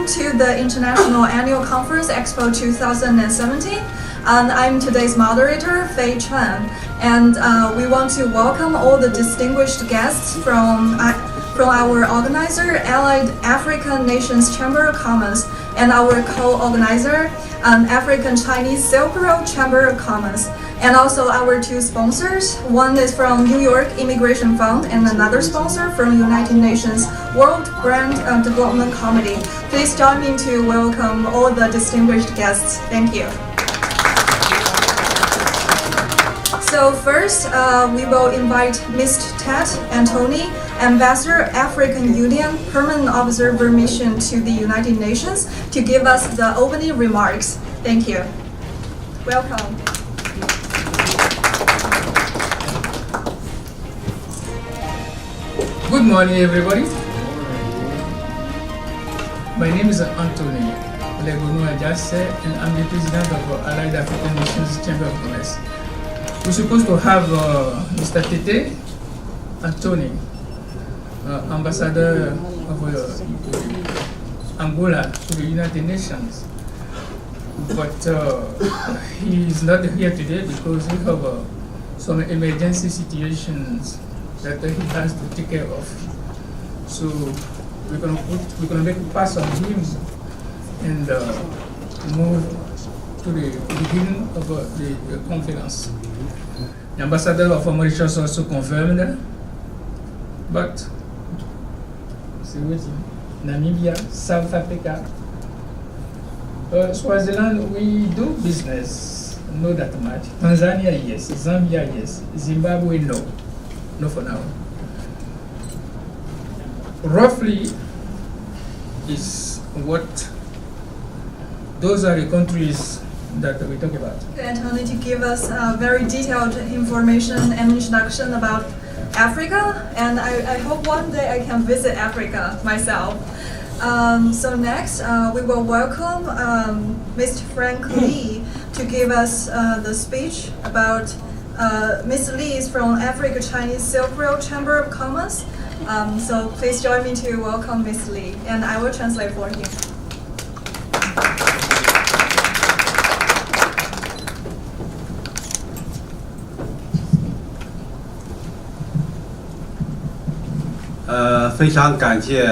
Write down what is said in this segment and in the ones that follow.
welcome to the International Annual Conference Expo 2017. And I'm today's moderator, Fei Chen. And we want to welcome all the distinguished guests from our organizer, Allied African Nations Chamber of Commerce, and our co-organizer, African Chinese Silk Road Chamber of Commerce, and also our two sponsors. One is from New York Immigration Fund, and another sponsor from United Nations World Brand Development Committee. Please join me to welcome all the distinguished guests. Thank you. So first, we will invite Ms. Ted Antony, Ambassador, African Union Permanent Observer Mission to the United Nations, to give us the opening remarks. Thank you. Welcome. Good morning, everybody. My name is Anthony Legonou-Adjasse, and I'm the president of Allied African Nations Chamber of Commerce. We're supposed to have Mr. Tete Antony, ambassador of Angola to the United Nations, but he is not here today because we have some emergency situations that he has to take care of. So we're gonna make a pass on him and move to the beginning of the conference. The ambassador of Mauritius also confirmed, but Namibia, South Africa, Swaziland, we do business, not that much. Tanzania, yes. Zambia, yes. Zimbabwe, no. No for now. Roughly is what those are the countries that we talk about. Antony, to give us very detailed information and introduction about Africa, and I hope one day I can visit Africa myself. So next, we will welcome Mr. Frank Lee to give us the speech about Ms. Lee is from Africa Chinese Silk Road Chamber of Commerce. So please join me to welcome Ms. Lee, and I will translate for him. 非常感谢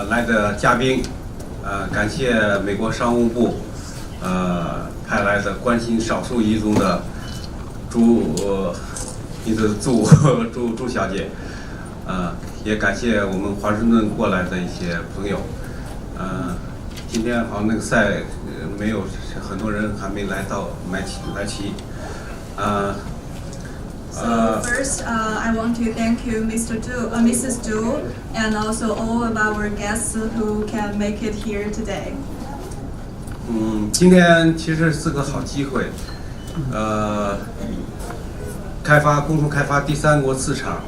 来的嘉宾，感谢美国商务部派来的关心少数裔族的朱小姐，也感谢我们华盛顿过来的一些朋友，今天好像那个赛没有很多人还没来齐。 So first, I want to thank you, Mrs. Du, and also all of our guests who can make it here today. 今天其实是个好机会，共同开发第三国市场，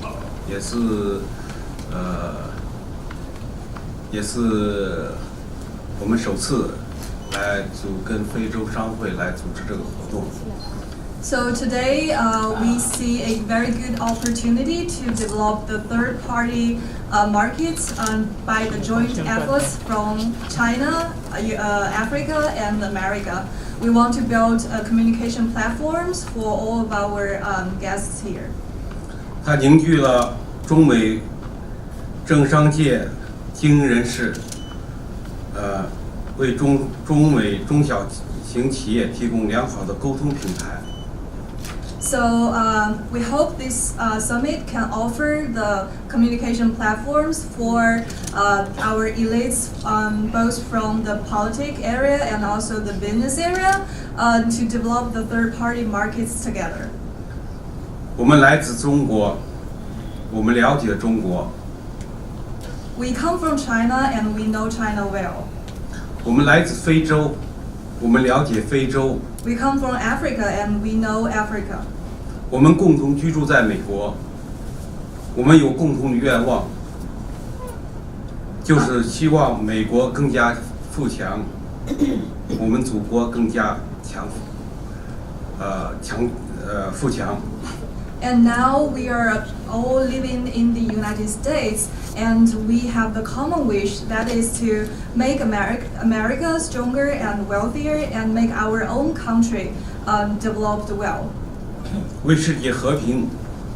也是我们首次来跟非洲商会来组织这个活动。 So today we see a very good opportunity to develop the third-party markets by the joint efforts from China, Africa, and America. We want to build communication platforms for all of our guests here. 它凝聚了中美政商界精英人士，为中美中小型企业提供良好的沟通平台。 So we hope this summit can offer the communication platforms for our elites, both from the politic area and also the business area, to develop the third-party markets together. 我们来自中国，我们了解中国。 We come from China and we know China well. 我们来自非洲，我们了解非洲。 We come from Africa and we know Africa. 我们共同居住在美国，我们有共同的愿望，就是希望美国更加富强，我们祖国更加富强。 And now we are all living in the United States, and we have the common wish that is to make America stronger and wealthier and make our own country developed well. 为世界和平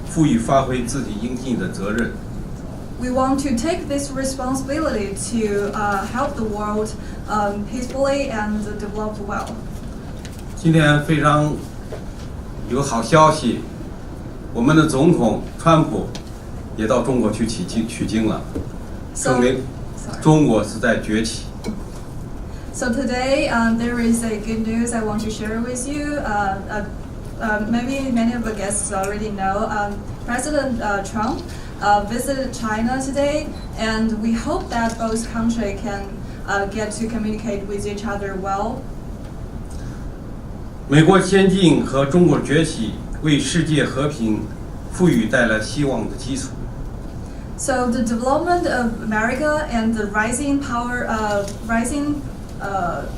赋予发挥自己应尽的责任。We want to take this responsibility to help the world peacefully and develop well. 今天非常有好消息，我们的总统川普也到中国去取经了，证明中国是在崛起。So today there is a good news I want to share with you. Maybe many of the guests already know. President Trump visited China today, and we hope that both countries can get to communicate with each other well. 美国先进和中国崛起为世界和平赋予带来希望的基础。So the development of America and the rising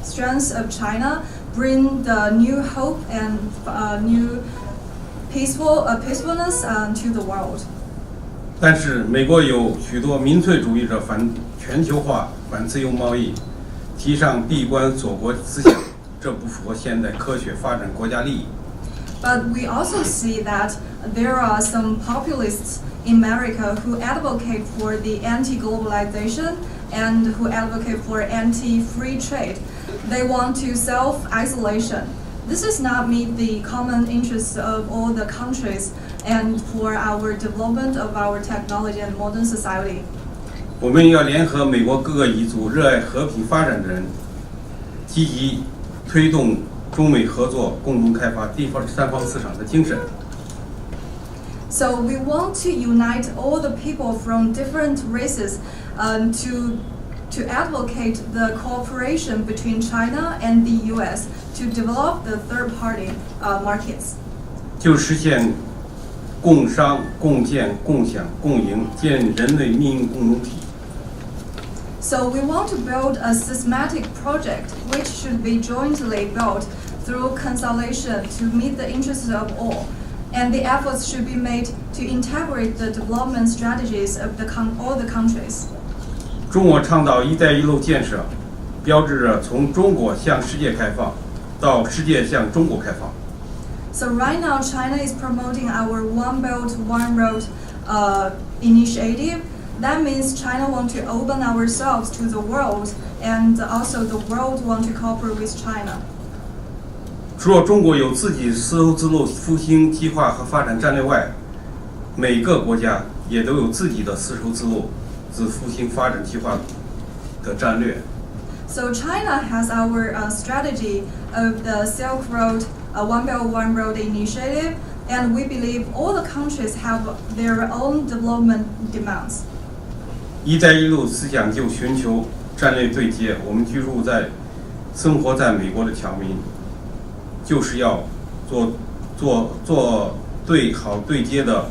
strength of China bring the new hope and new peacefulness to the world. 但是美国有许多民粹主义者反全球化、反自由贸易，提倡闭关锁国思想，这不符合现代科学发展国家利益。But we also see that there are some populists in America who advocate for the anti-globalization and who advocate for anti-free trade. They want to self-isolation. This does not meet the common interests of all the countries and for our development of our technology and modern society. 我们要联合美国各个彝族热爱和平发展的人，积极推动中美合作，共同开发第三方市场的精神。So we want to unite all the people from different races to advocate the cooperation between China and the U.S. to develop the third-party markets. 就实现共商、共建、共享、共赢，建立人类命运共同体。So we want to build a systematic project which should be jointly built through consolidation to meet the interests of all. And the efforts should be made to integrate the development strategies of all the countries. 中国倡导"一带一路"建设，标志着从中国向世界开放，到世界向中国开放。So right now, China is promoting our One Belt, One Road initiative. That means China want to open ourselves to the world, and also the world want to cooperate with China. 除了中国有自己丝绸之路复兴计划和发展战略外，每个国家也都有自己的丝绸之路复兴发展计划的战略。So China has our strategy of the Silk Road, One Belt, One Road initiative, and we believe all the countries have their own development demands. 一带一路思想就寻求战略对接，我们生活在美国的侨民，就是要做好对接的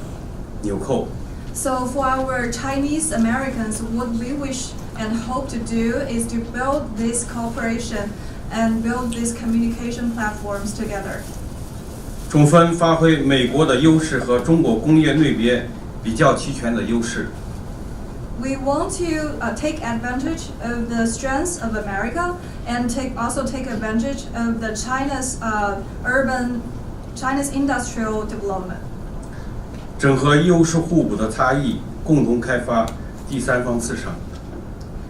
纽扣。So for our Chinese Americans, what we wish and hope to do is to build this cooperation and build these communication platforms together. 充分发挥美国的优势和中国工业类别比较齐全的优势。We want to take advantage of the strengths of America and also take advantage of the China's industrial development. 整合优势互补的差异，共同开发第三方市场。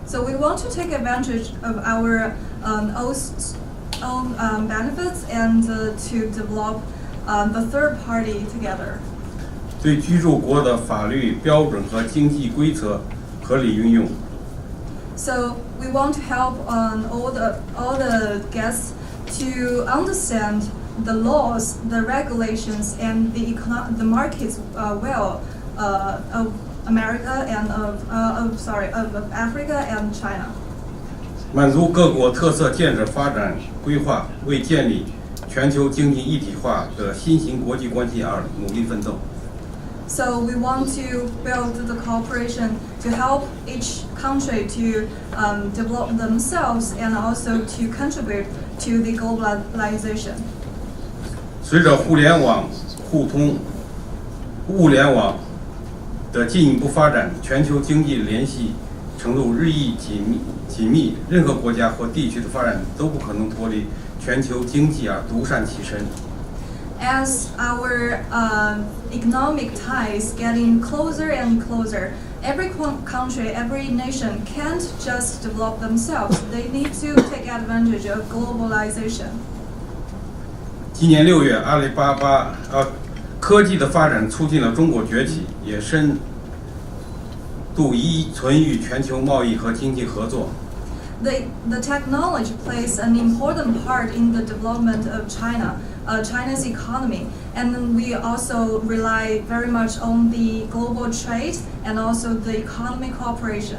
So we want to take advantage of our own benefits and to develop the third party together. 对居住国的法律标准和经济规则合理运用。So we want to help all the guests to understand the laws, the regulations, and the markets well of America and of Africa and China. 满足各国特色建设发展规划，为建立全球经济一体化的新型国际关系而努力奋斗。So we want to build the cooperation to help each country to develop themselves and also to contribute to the globalization. 随着互联网互通、物联网的进一步发展，全球经济联系程度日益紧密，任何国家或地区的发展都不可能脱离全球经济而独善其身。As our economic ties getting closer and closer, every country, every nation can't just develop themselves. They need to take advantage of globalization. 今年6月，阿里巴巴科技的发展促进了中国崛起，也深度依存于全球贸易和经济合作。The technology plays an important part in the development of China's economy, and then we also rely very much on the global trade and also the economic cooperation.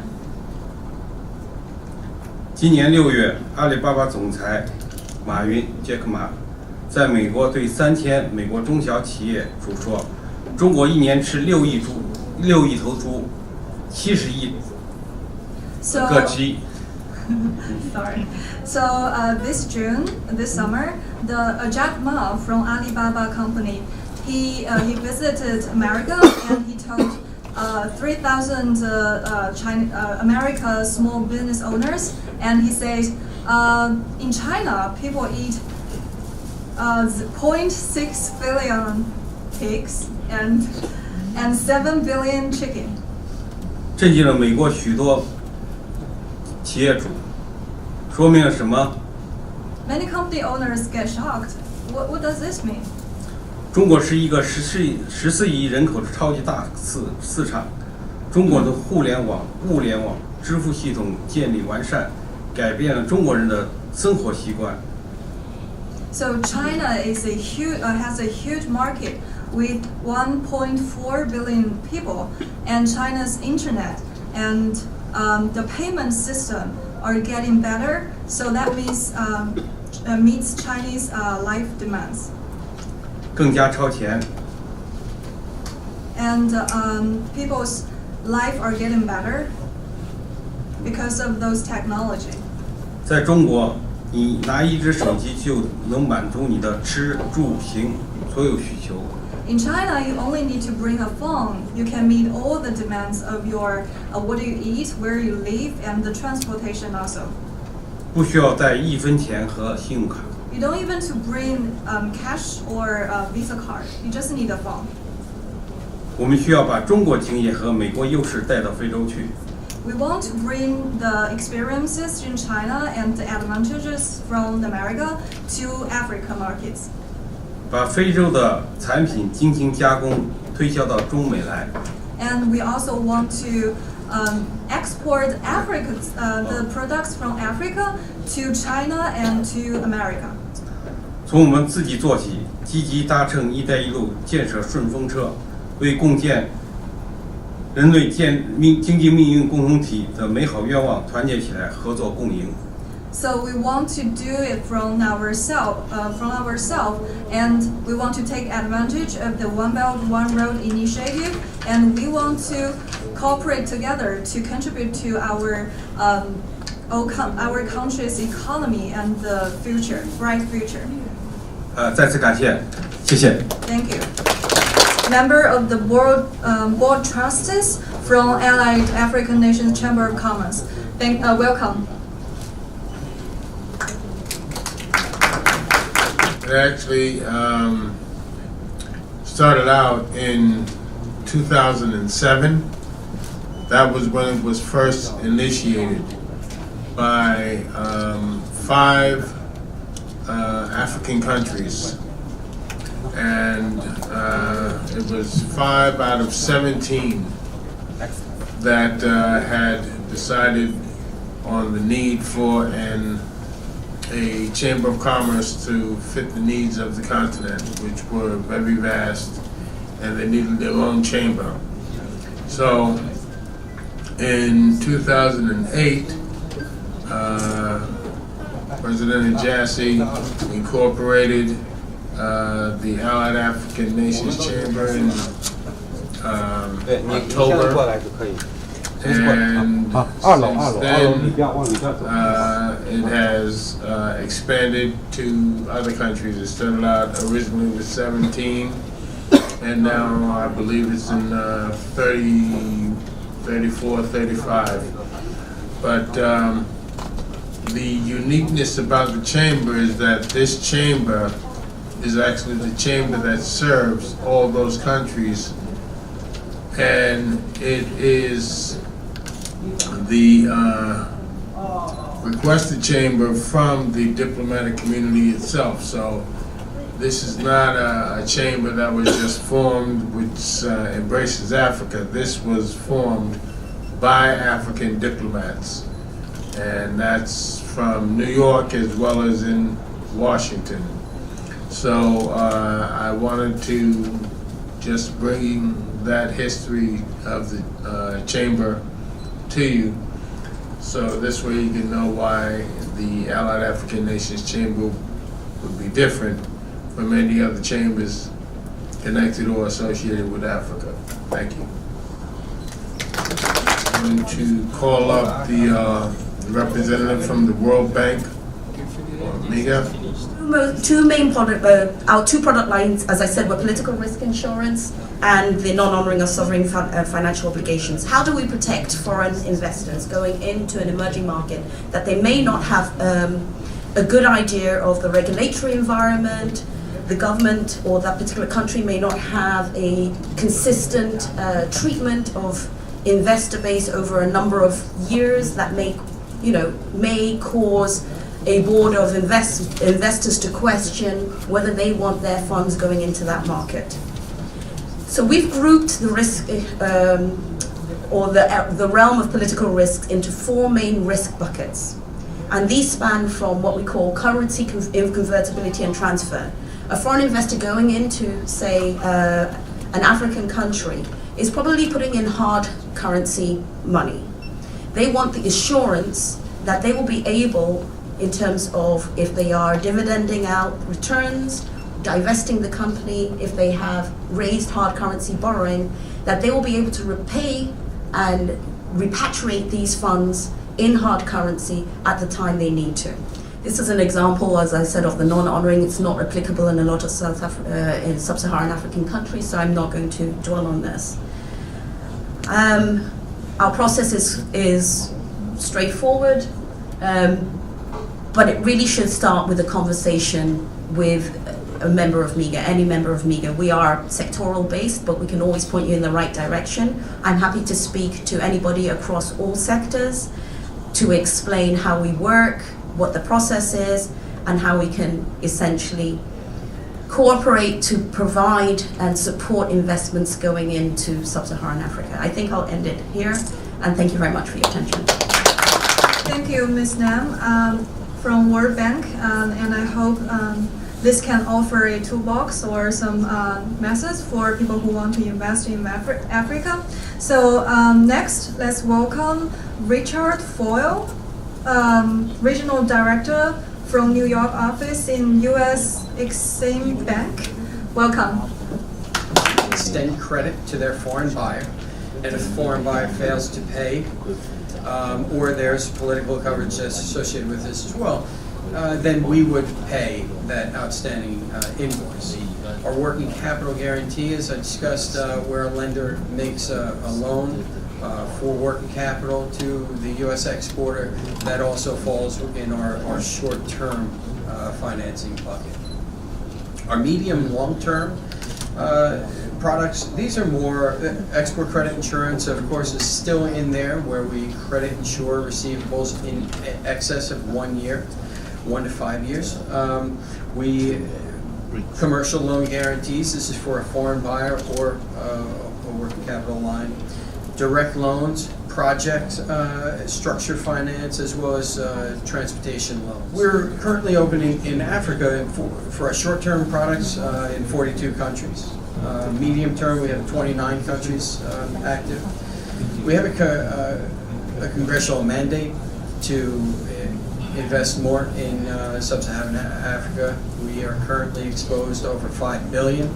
今年6月，阿里巴巴总裁马云杰克马在美国对3000美国中小企业主说：“中国一年吃6亿头猪，70亿个鸡。” Sorry. So this summer, Jack Ma from Alibaba company, he visited America and he told 3,000 America small business owners, and he said, in China people eat 0.6 billion pigs and 7 billion chicken. 震惊了美国许多企业主，说明了什么？ Many company owners get shocked. What does this mean? 中国是一个14亿人口的超级大市场。中国的互联网、物联网、支付系统建立完善，改变了中国人的生活习惯。So China has a huge market with 1.4 billion people, and China's internet and the payment system are getting better. So that means meets Chinese life demands. 更加超前。And people's life are getting better because of those technology. 在中国，你拿一只手机就能满足你的吃住行所有需求。In China, you only need to bring a phone. You can meet all the demands of your what do you eat, where you live, and the transportation also. 不需要带1分钱和信用卡。You don't even to bring cash or a Visa card. You just need a phone. 我们需要把中国经验和美国优势带到非洲去。We want to bring the experiences in China and the advantages from America to African markets. 把非洲的产品精心加工，推销到中美来。And we also want to export the products from Africa to China and to America. 从我们自己做起，积极搭乘“一带一路”建设顺风车，为共建人类经济命运共同体的美好愿望团结起来，合作共赢。So we want to do it from ourselves, and we want to take advantage of the One Belt, One Road initiative, and we want to cooperate together to contribute to our country's economy and the future, bright future. 再次感谢，谢谢。 Thank you. Member of the Board Trustees from Allied African Nations Chamber of Commerce. Welcome. It actually started out in 2007. That was when it was first initiated by 5 African countries. And it was 5 out of 17 that had decided on the need for a Chamber of Commerce to fit the needs of the continent, which were very vast, and they needed their own chamber. So in 2008, President Ajasi incorporated the Allied African Nations Chamber in October. And since then, it has expanded to other countries. It started out originally with 17, and now I believe it's in 30, 34, 35. But the uniqueness about the chamber is that this chamber is actually the chamber that serves all those countries, and it is the requested chamber from the diplomatic community itself. So this is not a chamber that was just formed which embraces Africa. This was formed by African diplomats, and that's from New York as well as in Washington. So I wanted to just bring that history of the chamber to you, so this way you can know why the Allied African Nations Chamber would be different from any other chambers connected or associated with Africa. Thank you. I'm going to call up the representative from the World Bank, Miguel. Two main product, our two product lines, as I said, were political risk insurance and the non-honoring of sovereign financial obligations. How do we protect foreign investors going into an emerging market that they may not have a good idea of the regulatory environment, the government or that particular country may not have a consistent treatment of investor base over a number of years that may cause a board of investors to question whether they want their funds going into that market. So we've grouped the risk or the realm of political risk into four main risk buckets. And these span from what we call currency convertibility and transfer. A foreign investor going into, say, an African country is probably putting in hard currency money. They want the assurance that they will be able, in terms of if they are dividending out returns, divesting the company, if they have raised hard currency borrowing, that they will be able to repay and repatriate these funds in hard currency at the time they need to. This is an example, as I said, of the non-honoring. It's not applicable in a lot of in sub-Saharan African countries, so I'm not going to dwell on this. Our process is straightforward. But it really should start with a conversation with a member of MIGA, any member of MIGA. We are sectoral based, but we can always point you in the right direction. I'm happy to speak to anybody across all sectors to explain how we work, what the process is, and how we can essentially cooperate to provide and support investments going into sub-Saharan Africa. I think I'll end it here, and thank you very much for your attention. Thank you, Ms. Nam, from World Bank, and I hope this can offer a toolbox or some methods for people who want to invest in Africa. So next, let's welcome Richard Foyle, Regional Director from New York office in U.S. Exim Bank. Welcome. Extend credit to their foreign buyer, and if the foreign buyer fails to pay, or there's political coverage that's associated with this as well, then we would pay that outstanding invoice. Our working capital guarantee, as I discussed, where a lender makes a loan for working capital to the U.S. exporter, that also falls in our short-term financing bucket. Our medium long-term products, these are more export credit insurance, of course, is still in there, where we credit insure receivables in excess of 1 year, 1 to 5 years. Commercial loan guarantees, this is for a foreign buyer or a working capital line. Direct loans, project structured finance, as well as transportation loans. We're currently opening in Africa for our short-term products in 42 countries. Medium term, we have 29 countries active. We have a congressional mandate to invest more in sub-Saharan Africa. We are currently exposed over $5 billion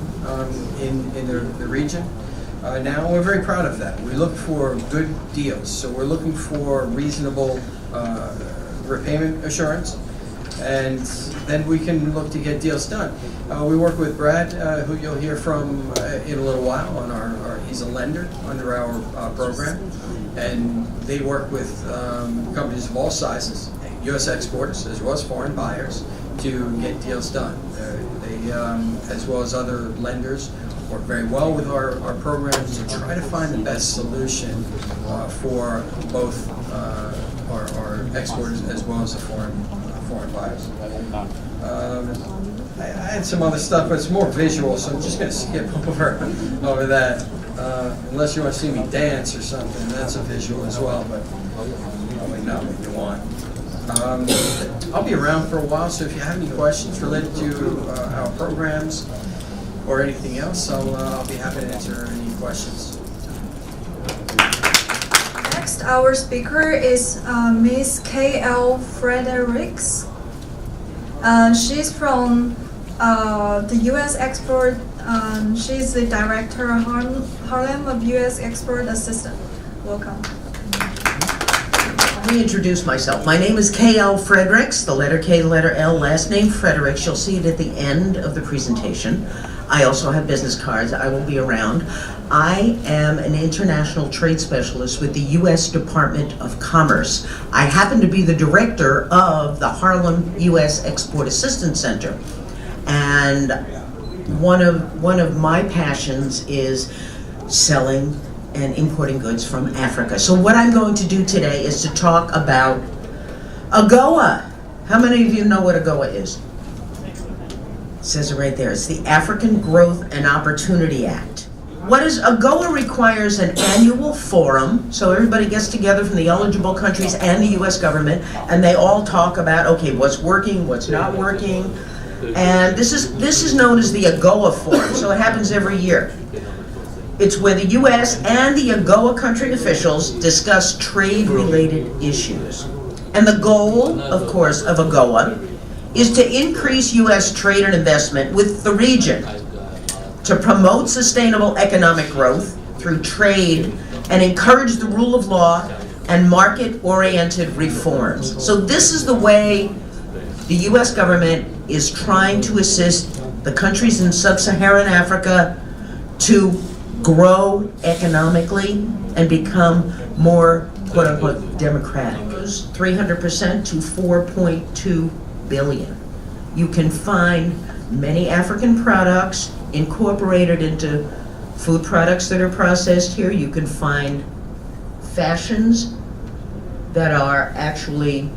in the region. Now we're very proud of that. We look for good deals, so we're looking for reasonable repayment assurance, and then we can look to get deals done. We work with Brad, who you'll hear from in a little while. He's a lender under our program, and they work with companies of all sizes, U.S. exporters as well as foreign buyers, to get deals done. They, as well as other lenders, work very well with our programs to try to find the best solution for both our exporters as well as the foreign buyers. I had some other stuff, but it's more visual, so I'm just going to skip over that. Unless you want to see me dance or something, that's a visual as well, but probably not what you want. I'll be around for a while, so if you have any questions related to our programs or anything else, I'll be happy to answer any questions. Next, our speaker is Ms. K.L. Fredericks. She's from the U.S. Export. She's the Director Harlem of U.S. Export Assistant. Welcome. Let me introduce myself. My name is K.L. Fredericks, the letter K, the letter L, last name Fredericks. You'll see it at the end of the presentation. I also have business cards. I will be around. I am an international trade specialist with the U.S. Department of Commerce. I happen to be the director of the Harlem U.S. Export Assistance Center. And one of my passions is selling and importing goods from Africa. So what I'm going to do today is to talk about AGOA. How many of you know what AGOA is? It says it right there. It's the African Growth and Opportunity Act. What is AGOA? Requires an annual forum, so everybody gets together from the eligible countries and the U.S. government, and they all talk about, okay, what's working, what's not working, and this is known as the AGOA Forum. So it happens every year. It's where the U.S. and the AGOA country officials discuss trade-related issues. And the goal, of course, of AGOA is to increase U.S. trade and investment with the region, to promote sustainable economic growth through trade, and encourage the rule of law and market-oriented reforms. So this is the way the U.S. government is trying to assist the countries in sub-Saharan Africa to grow economically and become more, quote-unquote, democratic. 300% to 4.2 billion. You can find many African products incorporated into food products that are processed here. You can find fashions that are actually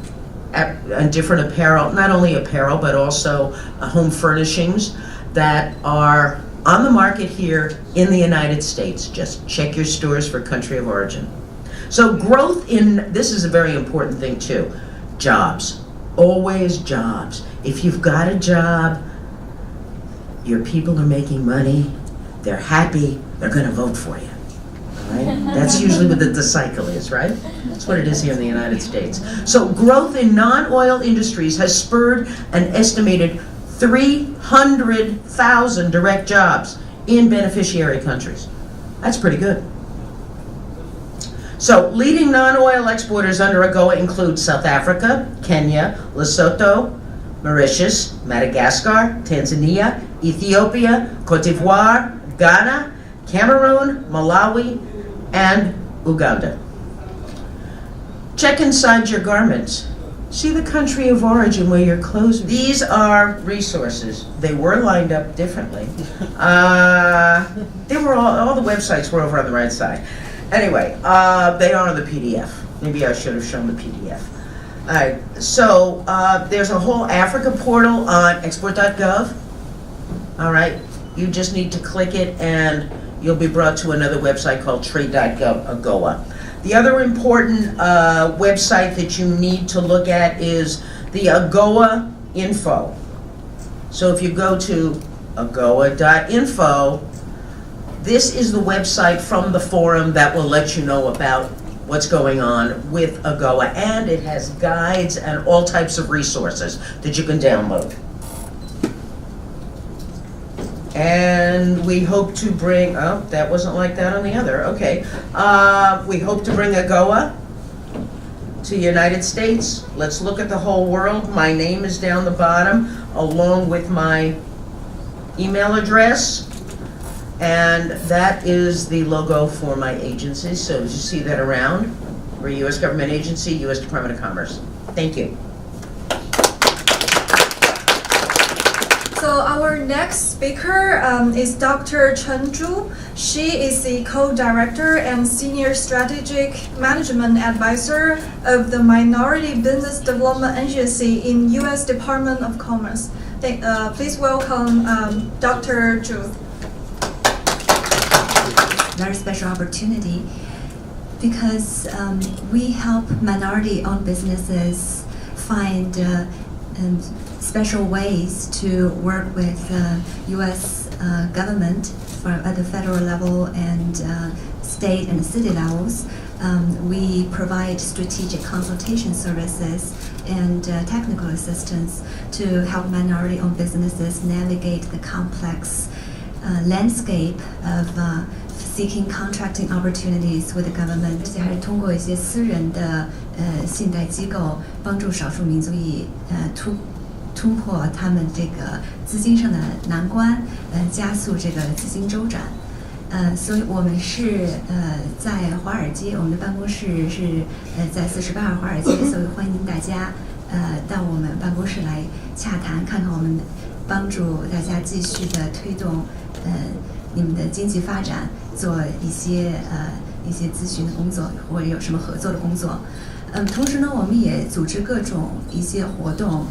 different apparel, not only apparel, but also home furnishings that are on the market here in the United States. Just check your stores for country of origin. So growth this is a very important thing too, jobs. Always jobs. If you've got a job, your people are making money, they're happy, they're going to vote for you. All right? That's usually what the cycle is, right? That's what it is here in the United States. So growth in non-oil industries has spurred an estimated 300,000 direct jobs in beneficiary countries. That's pretty good. So leading non-oil exporters under AGOA include South Africa, Kenya, Lesotho, Mauritius, Madagascar, Tanzania, Ethiopia, Cote d'Ivoire, Ghana, Cameroon, Malawi, and Uganda. Check inside your garments. See the country of origin where your clothes are. These are resources. They were lined up differently. They were all the websites were over on the right side. Anyway, they are on the PDF. Maybe I should have shown the PDF. All right, so there's a whole Africa portal on export.gov. All right, you just need to click it and you'll be brought to another website called trade.gov, AGOA. The other important website that you need to look at is the AGOA info. So if you go to agoa.info, this is the website from the forum that will let you know about what's going on with AGOA, and it has guides and all types of resources that you can download. And we hope to bring, oh, that wasn't like that on the other, okay. We hope to bring AGOA to the United States. Let's look at the whole world. My name is down the bottom, along with my email address. And that is the logo for my agency. So you see that around. We're a U.S. government agency, U.S. Department of Commerce. Thank you. So our next speaker is Dr. Chen Zhu. She is the co-director and senior strategic management advisor of the Minority Business Development Agency in U.S. Department of Commerce. Please welcome Dr. Zhu. Very special opportunity because we help minority-owned businesses find special ways to work with U.S. government at the federal level and state and city levels. We provide strategic consultation services and technical assistance to help minority-owned businesses navigate the complex landscape of seeking contracting opportunities with the government. 而且还是通过一些私人的信贷机构帮助少数民族以突破他们这个资金上的难关，加速这个资金周转。所以我们是在华尔街，我们的办公室是在48号华尔街，所以欢迎大家到我们办公室来洽谈，看看我们帮助大家继续的推动你们的经济发展，做一些咨询的工作，或者有什么合作的工作。同时呢，我们也组织各种一些活动，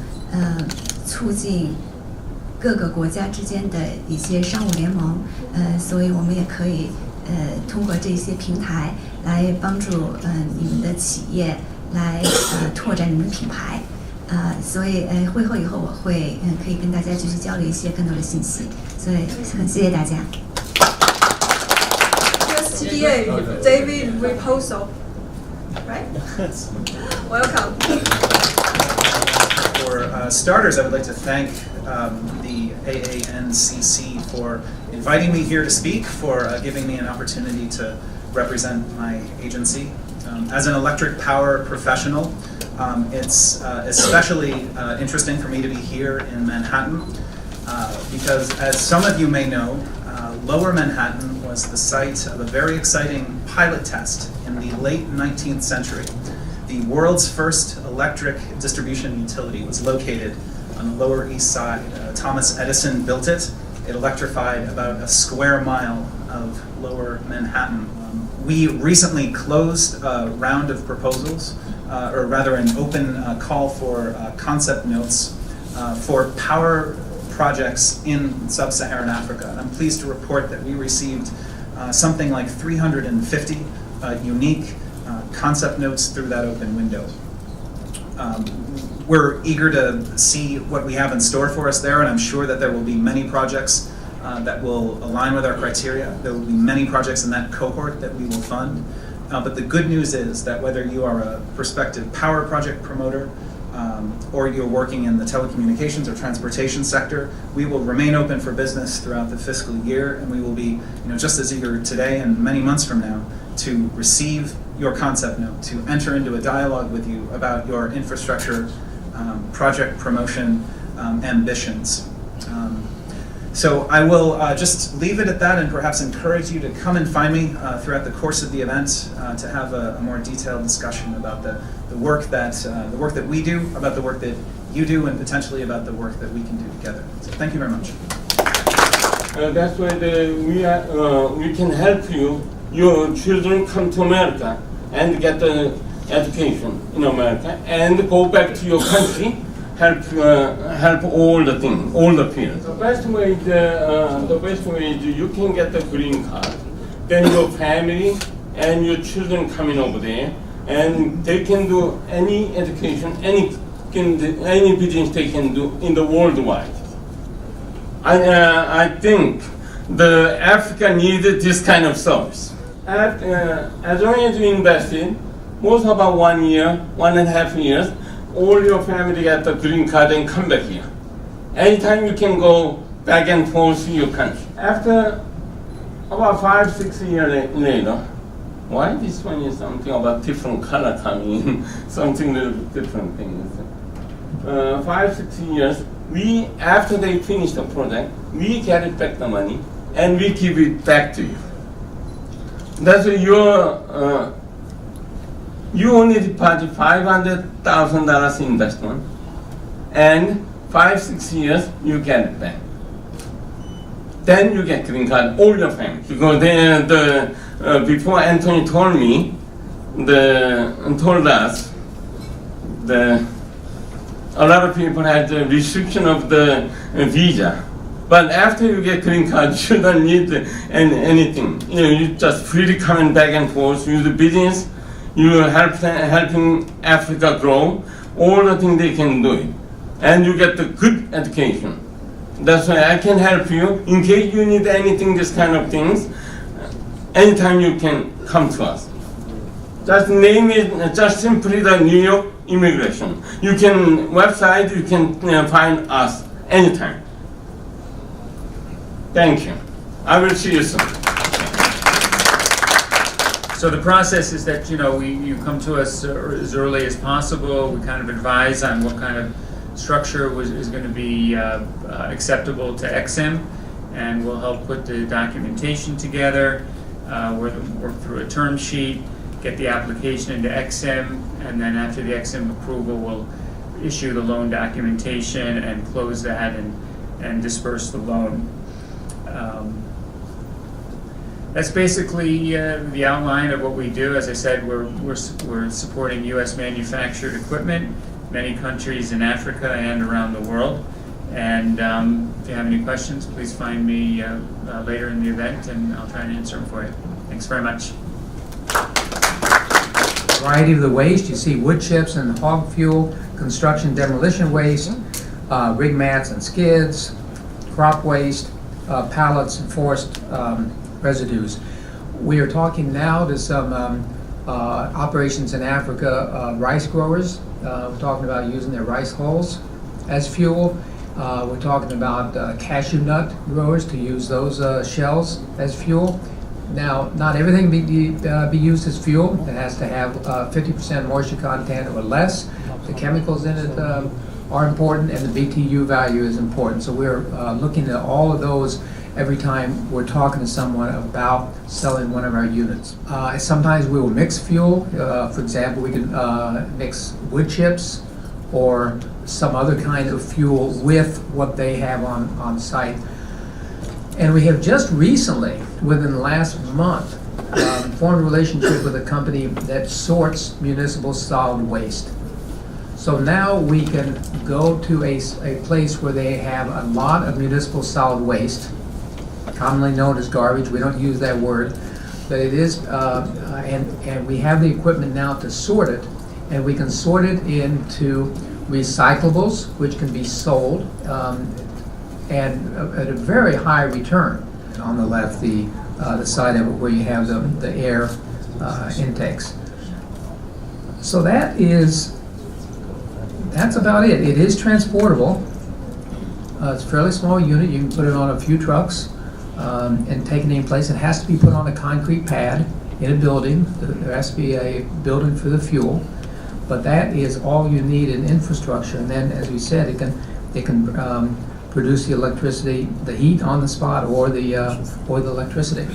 促进各个国家之间的一些商务联盟。所以我们也可以通过这些平台来帮助你们的企业来拓展你们的品牌。所以会后以后我会可以跟大家继续交流一些更多的信息。所以很谢谢大家。USTDA David Reposo, right? Welcome. For starters, I would like to thank the AANCC for inviting me here to speak, for giving me an opportunity to represent my agency. As an electric power professional, it's especially interesting for me to be here in Manhattan because, as some of you may know, Lower Manhattan was the site of a very exciting pilot test in the late 19th century. The world's first electric distribution utility was located on the Lower East Side. Thomas Edison built it. It electrified about a square mile of Lower Manhattan. We recently closed a round of proposals, or rather an open call for concept notes for power projects in sub-Saharan Africa. And I'm pleased to report that we received something like 350 unique concept notes through that open window. We're eager to see what we have in store for us there, and I'm sure that there will be many projects that will align with our criteria. There will be many projects in that cohort that we will fund. But the good news is that whether you are a prospective power project promoter or you're working in the telecommunications or transportation sector, we will remain open for business throughout the fiscal year, and we will be just as eager today and many months from now to receive your concept note, to enter into a dialogue with you about your infrastructure project promotion ambitions. So I will just leave it at that and perhaps encourage you to come and find me throughout the course of the event to have a more detailed discussion about the work that we do, about the work that you do, and potentially about the work that we can do together. So thank you very much. That's why we can help you. Your children come to America and get the education in America and go back to your country. Help all the things, all the fields. The best way is you can get the green card. Then your family and your children coming over there, and they can do any education, any business they can do in the worldwide. I think the Africa needs this kind of service. As long as you invested, most about 1 year, 1.5 years. All your family get the green card and come back here. Anytime you can go back and forth to your country. After about 5-6 years later, why this one is something about different color coming, something little different things. 5-6 years, after they finish the project, we get it back the money and we give it back to you. That's you only deposit $500,000 investment, and 5-6 years you get it back. Then you get green card, all your family. Because before Anthony told us, a lot of people had the restriction of the visa. But after you get green card, you don't need anything. You just freely coming back and forth, use the business, you helping Africa grow, all the things they can do it. And you get the good education. That's why I can help you. In case you need anything, this kind of things, anytime you can come to us. Just name it, just simply the New York Immigration. You can website, you can find us anytime. Thank you. I will see you soon. So the process is that, you come to us as early as possible. We kind of advise on what kind of structure is going to be acceptable to EXIM, and we'll help put the documentation together, work through a term sheet, get the application into EXIM, and then after the EXIM approval, we'll issue the loan documentation and close that and disperse the loan. That's basically the outline of what we do. As I said, we're supporting U.S. manufactured equipment, many countries in Africa and around the world. And if you have any questions, please find me later in the event, and I'll try and answer them for you. Thanks very much. Variety of the waste. You see wood chips and hog fuel, construction demolition waste, rig mats and skids, crop waste, pallets and forest residues. We are talking now to some operations in Africa, rice growers. We're talking about using their rice hulls as fuel. We're talking about cashew nut growers to use those shells as fuel. Now, not everything be used as fuel. It has to have 50% moisture content or less. The chemicals in it are important, and the BTU value is important. So we're looking at all of those every time we're talking to someone about selling one of our units. Sometimes we will mix fuel. For example, we can mix wood chips or some other kind of fuel with what they have on site. And we have just recently, within the last month, formed a relationship with a company that sorts municipal solid waste. So now we can go to a place where they have a lot of municipal solid waste, commonly known as garbage. We don't use that word, but it is, and we have the equipment now to sort it, and we can sort it into recyclables, which can be sold, and at a very high return. On the left, the side of it where you have the air intakes. So that's about it. It is transportable. It's a fairly small unit. You can put it on a few trucks and take it any place. It has to be put on a concrete pad in a building. There has to be a building for the fuel. But that is all you need in infrastructure. And then, as we said, it can produce the electricity, the heat on the spot, or the electricity.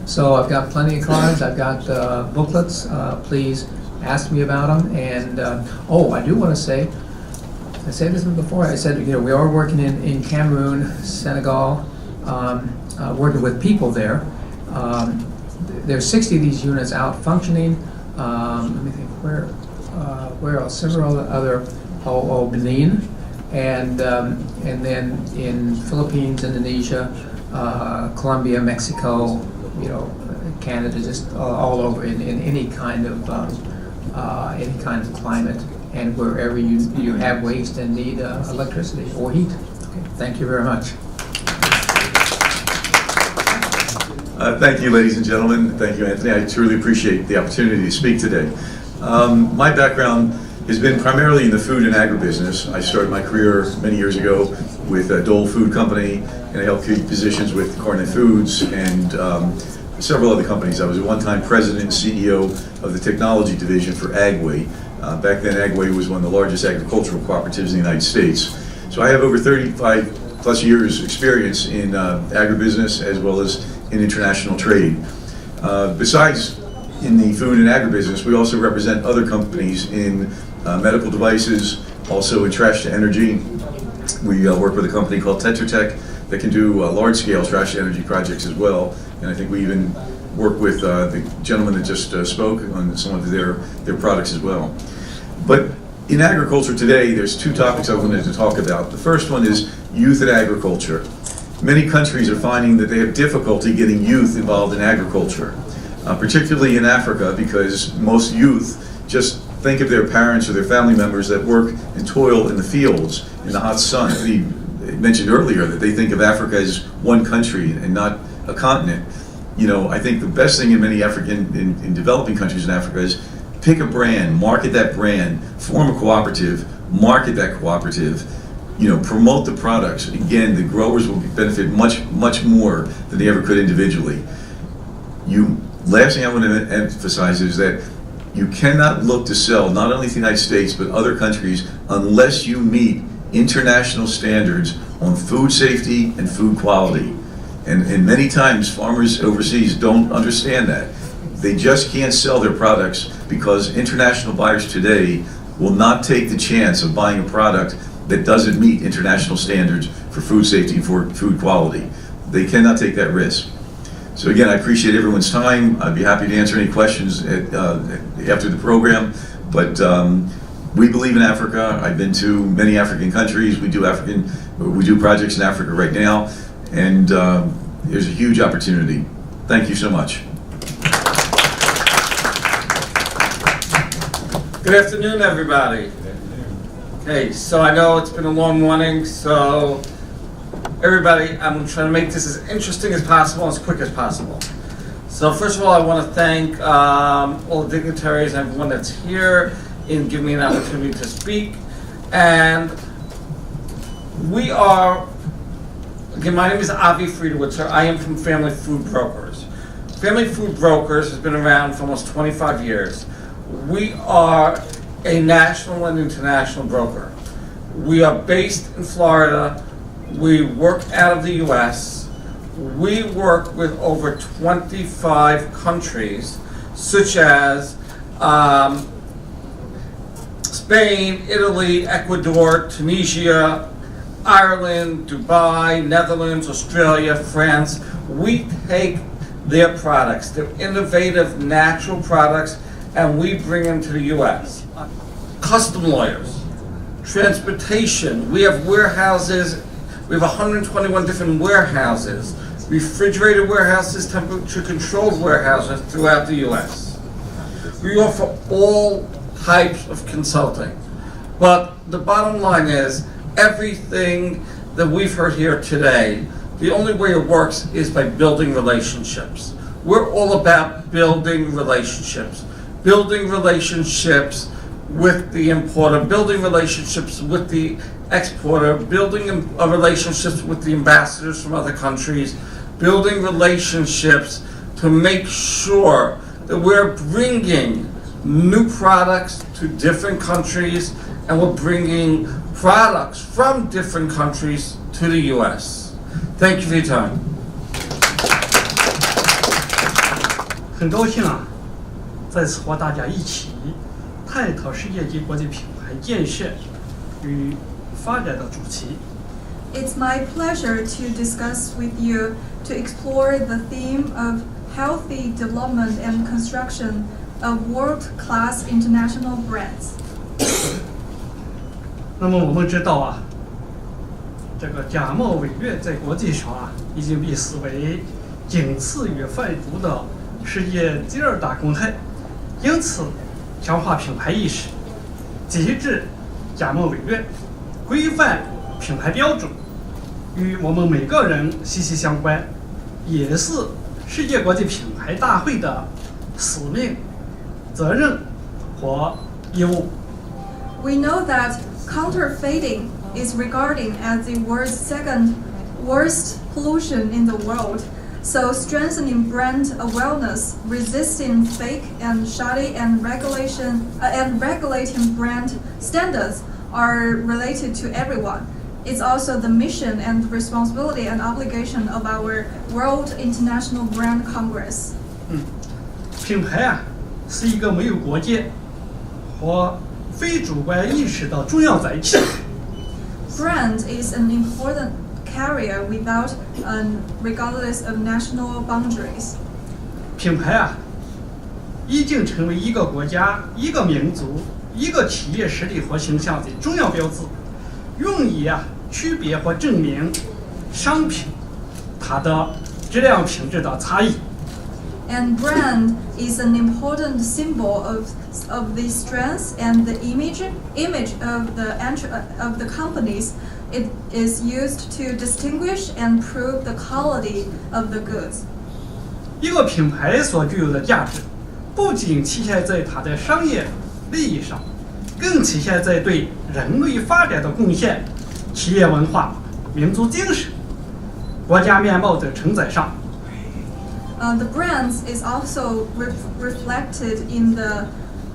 So I've got plenty of cards. I've got booklets. Please ask me about them. And I do want to say, I said this before. I said, we are working in Cameroon, Senegal, working with people there. There's 60 of these units out functioning. Let me think, where else? Several other, Benin, and then in Philippines, Indonesia, Colombia, Mexico, Canada, just all over in any kind of climate, and wherever you have waste and need electricity or heat. Okay. Thank you very much. Thank you, ladies and gentlemen. Thank you, Anthony. I truly appreciate the opportunity to speak today. My background has been primarily in the food and agribusiness. I started my career many years ago with Dole Food Company, and I held key positions with Cornet Foods, and several other companies. I was at one time president and CEO of the technology division for Agway. Back then, Agway was one of the largest agricultural cooperatives in the United States. So I have over 35 plus years experience in agribusiness as well as in international trade. Besides in the food and agribusiness, we also represent other companies in medical devices, also in trash to energy. We work with a company called Tetra Tech that can do large-scale trash to energy projects as well. And I think we even work with the gentleman that just spoke on some of their products as well. But in agriculture today, there's two topics I wanted to talk about. The first one is youth in agriculture. Many countries are finding that they have difficulty getting youth involved in agriculture, particularly in Africa, because most youth just think of their parents or their family members that work and toil in the fields in the hot sun. He mentioned earlier that they think of Africa as one country and not a continent. You know, I think the best thing in many in developing countries in Africa is pick a brand, market that brand, form a cooperative, market that cooperative, you know, promote the products. Again, the growers will benefit much more than they ever could individually. Last thing I want to emphasize is that you cannot look to sell not only to the United States but other countries unless you meet international standards on food safety and food quality. And many times farmers overseas don't understand that. They just can't sell their products because international buyers today will not take the chance of buying a product that doesn't meet international standards for food safety and for food quality. They cannot take that risk. So again, I appreciate everyone's time. I'd be happy to answer any questions after the program. But we believe in Africa. I've been to many African countries. We do projects in Africa right now, and there's a huge opportunity. Thank you so much. Good afternoon, everybody. Okay, so I know it's been a long morning, so everybody, I'm trying to make this as interesting as possible, as quick as possible. So first of all, I want to thank all the dignitaries and everyone that's here in giving me an opportunity to speak. And we are, again, my name is Avi Friedewitzer. I am from Family Food Brokers. Family Food Brokers has been around for almost 25 years. We are a national and international broker. We are based in Florida. We work out of the US. We work with over 25 countries, such as Spain, Italy, Ecuador, Tunisia, Ireland, Dubai, Netherlands, Australia, France. We take their products, their innovative natural products, and we bring them to the US. Custom lawyers, transportation, we have warehouses, we have 121 different warehouses, refrigerated warehouses, temperature controlled warehouses throughout the US. We offer all types of consulting. But the bottom line is, everything that we've heard here today, the only way it works is by building relationships. We're all about building relationships. Building relationships with the importer, building relationships with the exporter, building relationships with the ambassadors from other countries, building relationships to make sure that we're bringing new products to different countries and we're bringing products from different countries to the US. Thank you for your time. 很高兴啊，在此和大家一起探讨世界级国际品牌建设与发展的主题。 It's my pleasure to discuss with you to explore the theme of healthy development and construction of world-class international brands. 那么我们知道啊，这个假冒伪劣在国际上啊，已经被视为仅次于贩毒的世界第2大公害。因此，强化品牌意识，抵制假冒伪劣，规范品牌标准，与我们每个人息息相关，也是世界国际品牌大会的使命、责任和义务。 We know that counterfeiting is regarded as the world's second worst pollution in the world, So strengthening brand awareness, resisting fake and shoddy, and regulating brand standards are related to everyone. It's also the mission and responsibility and obligation of our World International Brand Congress. 品牌啊，是一个没有国界和非主观意识的重要载体。Brand is an important carrier without, regardless of national boundaries. 品牌啊，已经成为一个国家、一个民族、一个企业实力和形象的重要标志，用以区别和证明商品它的质量品质的差异。And brand is an important symbol of the strength and the image of the companies. It is used to distinguish and prove the quality of the goods. 一个品牌所具有的价值，不仅体现在它的商业利益上，更体现在对人类发展的贡献、企业文化、民族精神、国家面貌的承载上。The brands is also reflected in the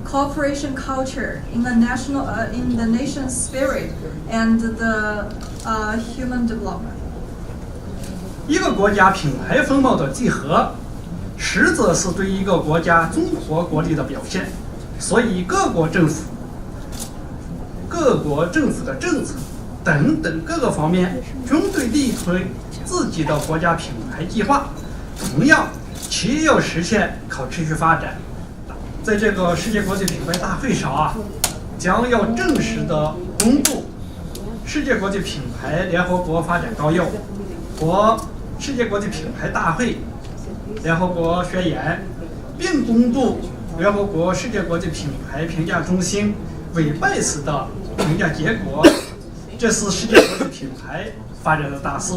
cooperation culture, in the nation's spirit, and the human development. 一个国家品牌风貌的集合，实则是对一个国家综合国力的表现。所以，各国政府的政策等等各个方面，均对力推自己的国家品牌计划。同样，企业要实现可持续发展。在这个世界国际品牌大会上将要正式的公布世界国际品牌联合国发展纲要和世界国际品牌大会联合国宣言，并公布联合国世界国际品牌评价中心委拜时的评价结果。这是世界国际品牌发展的大事，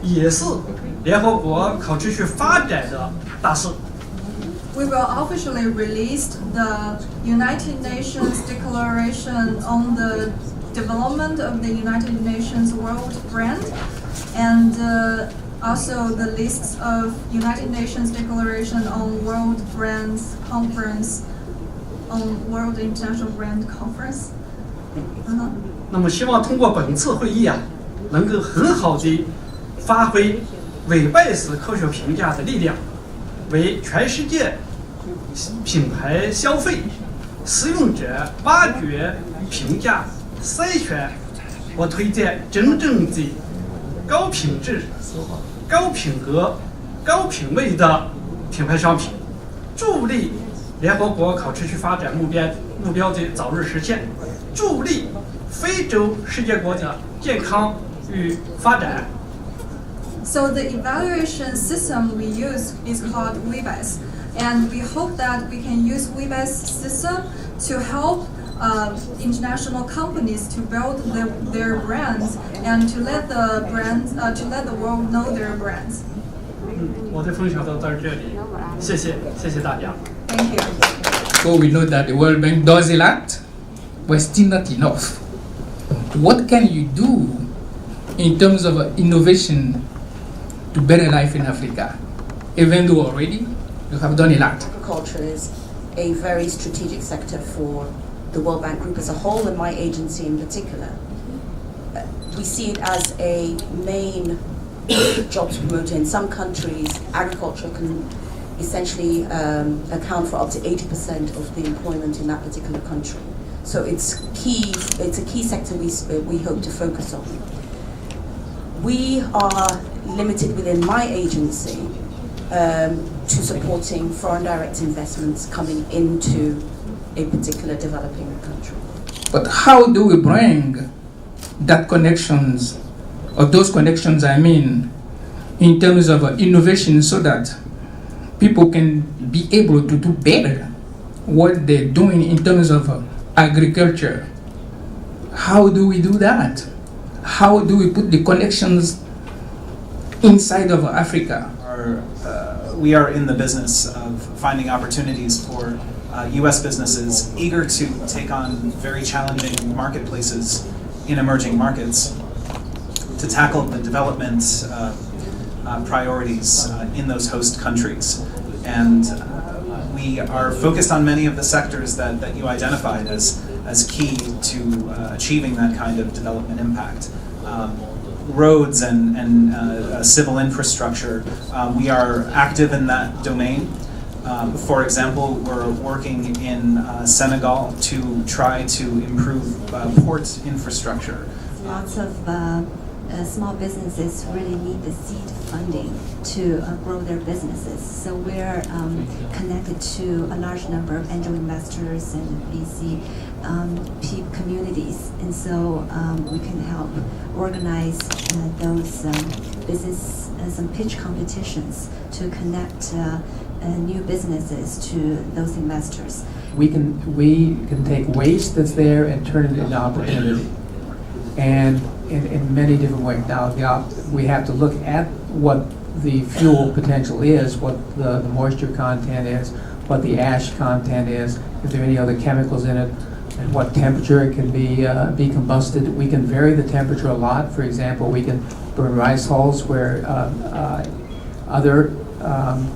也是联合国可持续发展的大事。We will officially release the United Nations Declaration on the Development of the United Nations World Brand, and also the lists of United Nations Declaration on World Brands Conference, on World International Brand Conference. 那么，希望通过本次会议能够很好的发挥委拜式科学评价的力量，为全世界品牌消费使用者挖掘、评价、筛选和推荐真正的高品质、高品格、高品位的品牌商品，助力联合国可持续发展目标的早日实现，助力非洲世界国家健康与发展。So the evaluation system we use is called WBES, and we hope that we can use WBES system to help international companies to build their brands and to let the world know their brands. 我的分享到这里，谢谢大家。Thank you. So we know that the World Bank does a lot, but still not enough. What can you do in terms of innovation to better life in Africa? Even though already you have done a lot. Agriculture is a very strategic sector for the World Bank Group as a whole, and my agency in particular. We see it as a main jobs promoter. In some countries, agriculture can essentially account for up to 80% of the employment in that particular country. So it's a key sector we hope to focus on. We are limited within my agency to supporting foreign direct investments coming into a particular developing country. But how do we bring that connections, or those connections I mean, in terms of innovation so that people can be able to do better what they're doing in terms of agriculture? How do we do that? How do we put the connections inside of Africa? We are in the business of finding opportunities for U.S. businesses eager to take on very challenging marketplaces in emerging markets to tackle the development priorities in those host countries. And we are focused on many of the sectors that you identified as key to achieving that kind of development impact. Roads and civil infrastructure, we are active in that domain. For example, we're working in Senegal to try to improve port infrastructure. Lots of small businesses really need the seed funding to grow their businesses. So we're connected to a large number of angel investors and VC communities, and so we can help organize those business some pitch competitions to connect new businesses to those investors. We can take waste that's there and turn it into opportunity, and in many different ways. Now we have to look at what the fuel potential is, what the moisture content is, what the ash content is, if there are any other chemicals in it, and what temperature it can be combusted. We can vary the temperature a lot. For example, we can burn rice hulls where other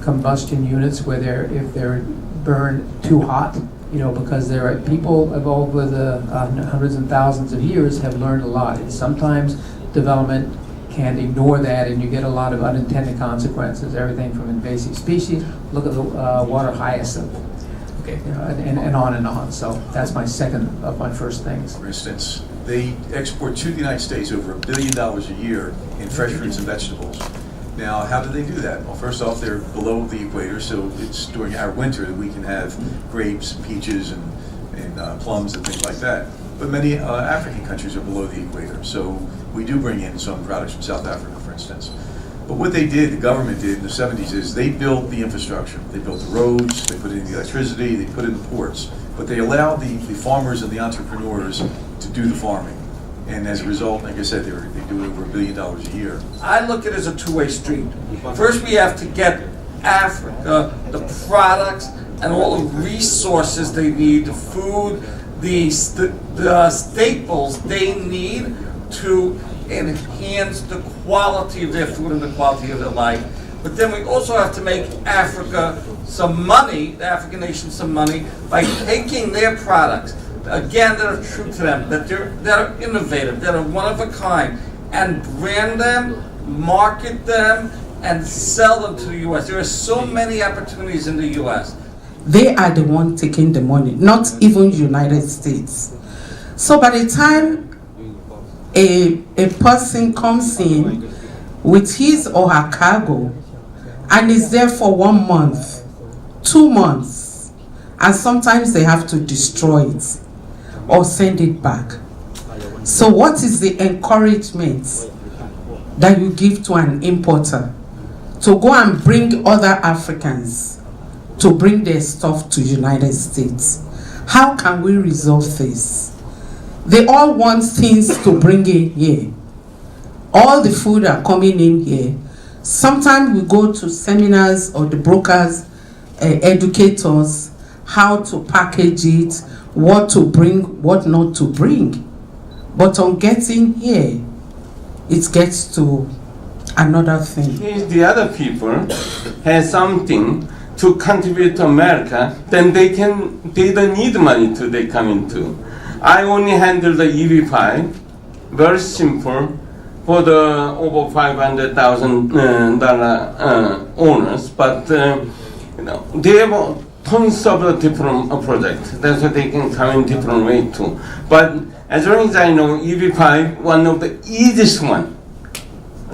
combustion units where if they're burned too hot, because there are people evolved with hundreds and thousands of years have learned a lot. And sometimes development can't ignore that, and you get a lot of unintended consequences. Everything from invasive species. Look at the water hyacinth. Okay, and on and on. So that's my second of my first things. For instance, they export to the United States over $1 billion a year in fresh fruits and vegetables. Now, how do they do that? Well, first off, they're below the equator, so it's during our winter that we can have grapes, peaches, and plums and things like that. But many African countries are below the equator, so we do bring in some products from South Africa, for instance. But what they did, the government did in the 70s, is they built the infrastructure. They built the roads, they put in the electricity, they put in the ports. But they allowed the farmers and the entrepreneurs to do the farming. And as a result, like I said, they do over $1 billion a year. I look at it as a two-way street. First, we have to get Africa the products and all the resources they need, the food, the staples they need to enhance the quality of their food and the quality of their life. But then we also have to make Africa some money, the African nation some money, by taking their products, again, that are true to them, that are innovative, that are one of a kind, and brand them, market them, and sell them to the U.S. There are so many opportunities in the U.S. They are the one taking the money, not even United States. So by the time a person comes in with his or her cargo and is there for 1 month, 2 months, and sometimes they have to destroy it or send it back. So what is the encouragement that you give to an importer to go and bring other Africans to bring their stuff to United States? How can we resolve this? They all want things to bring in here. All the food are coming in here. Sometimes we go to seminars or the brokers educate us how to package it, what to bring, what not to bring. But on getting here, it gets to another thing. If the other people have something to contribute to America, then they don't need money to they come into. I only handle the EV5, very simple, for the over $500,000 owners, but they have tons of different projects. That's why they can come in different way too. But as long as I know, EV5, one of the easiest one.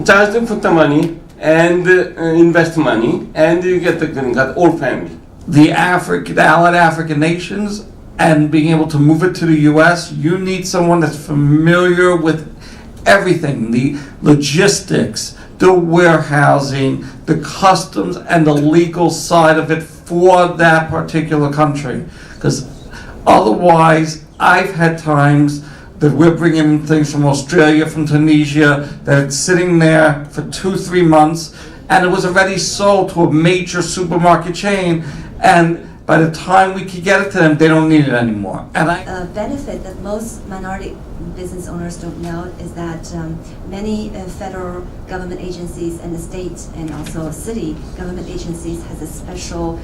Just put the money and invest money, and you get the green card, all family. The allied African nations, and being able to move it to the U.S., you need someone that's familiar with everything, the logistics, the warehousing, the customs, and the legal side of it for that particular country. Because otherwise, I've had times that we're bringing in things from Australia, from Tunisia, that it's sitting there for 2-3 months, and it was already sold to a major supermarket chain, and by the time we could get it to them, they don't need it anymore. And A benefit that most minority business owners don't know is that many federal government agencies and the state and also city government agencies has a special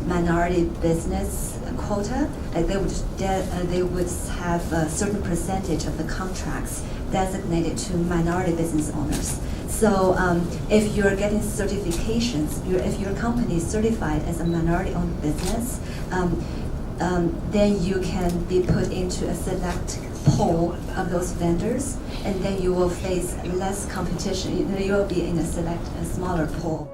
minority business quota. Like they would have a certain percentage of the contracts designated to minority business owners. So if you're getting certifications, if your company is certified as a minority-owned business, then you can be put into a select pool of those vendors, and then you will face less competition. You will be in a smaller pool.